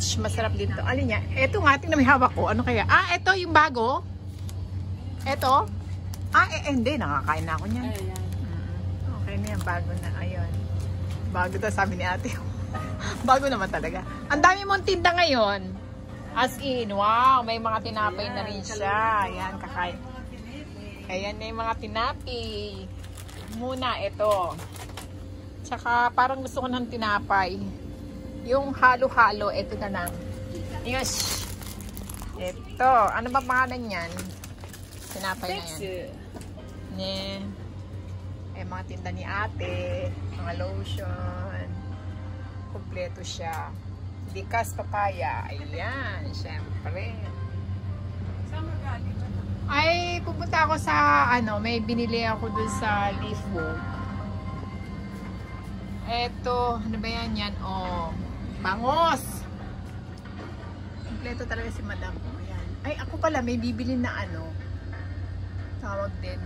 spinach. Masarap dito. Alin niya? Ito nga, tingnan may hawak ko. Ano kaya? Ah, ito yung bago. Ito. Ah, hindi. Nakakain na ako niyan. Okay na yan. Bago na. Ayun. Bago to, sabi ni ate. Bago naman talaga. Ang dami mong tinda ngayon. As in, wow. May mga tinapay na rin siya. Ayan, kakain. Ayan na yung mga tinapi. Muna, ito. Tsaka, parang gusto ko ng tinapay. Yung halo-halo, ito na lang. Yes! Ito. Ano ba pangalan yan? Tinapay na yan. Ne. Eh, mga tinda ni ate. Mga lotion. Kompleto siya. Likas papaya. Ayan. Siyempre. Ay, pupunta ako sa, may binili ako dun sa Leaf Walk. Eto, ano ba yan? Oh, bangos! Kompleto talaga si madam. Ayan. Ay, ako pala, may bibili na tawag din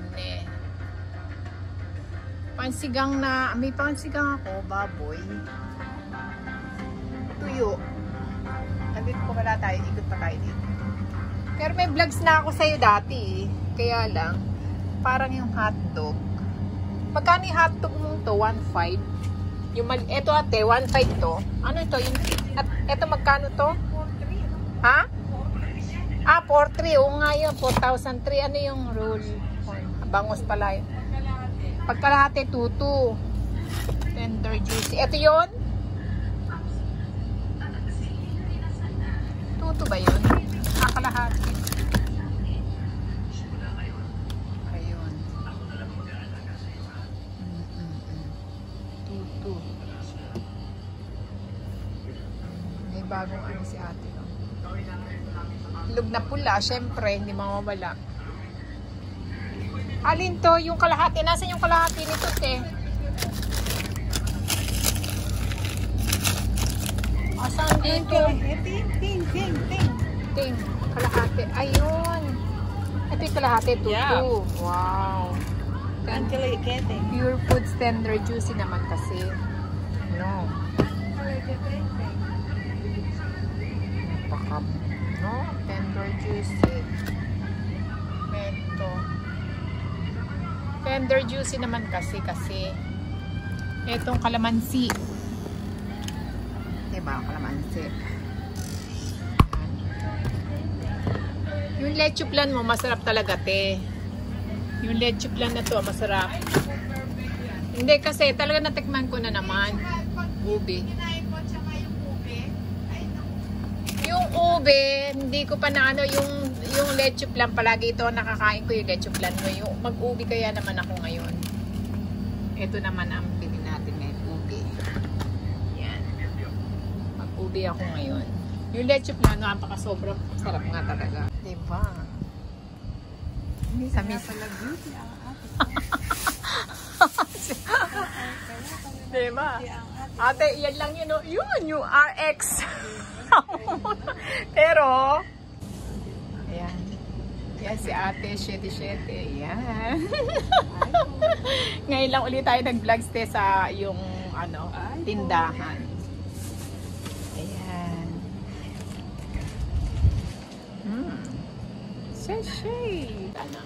pansigang na, may pansigang ako, baboy. Tuyo. Nandito ko pala tayo, ikot pa tayo dito. Pero may vlogs na ako sa'yo dati kaya lang, parang yung hotdog. Magkano yung hotdog mo to? 1.5? Ito ate, 1.5 to. Ano ito? Ito magkano to? 4.3. Ha? Ah, 4.3. Oo nga yun, 4,003. Ano yung roll? Bangos pala yun. Pagkalahati, 2.2. Tender juicy. Ito yun? 2.2 ba yun? Kalahati. Ayun. Tutu. May bagong si ate. Lug na pula, syempre, hindi mawawala. Alin to? Yung kalahati. Nasaan yung kalahati nito, te? Asan dito? Ting. Kalahati. Ayun. Ito yung kalahati. Tutu. Yeah. Wow. Pure Foods Tender Juicy naman kasi. No. Napaka. No? Tender Juicy. Ito. Tender Juicy naman kasi. Itong kalamansi. Diba? Kalamansi. Yung leche flan mo, masarap talaga, te. Yung leche flan na to, masarap. Hindi, kasi talaga natikman ko na naman. Ube. Yung ube, hindi ko pa na yung leche flan, palagi ito, nakakain ko yung leche flan ko. Yung mag-ube kaya naman ako ngayon. Ito naman ang bili natin ngayon, ube. Yan. Mag-ube ako ngayon. Yung leche flan, napaka-sobrang sarap nga talaga. Diba? Sa misa lang beauty ang ate. Diba? Ate, yan lang yun. Yun, yung RX. Pero, ayan. Yan si ate, 7-7. Ayan. Ngayon lang ulit tayo nag-vlogs te sa yung tindahan. Ayan. Sachet. Ano?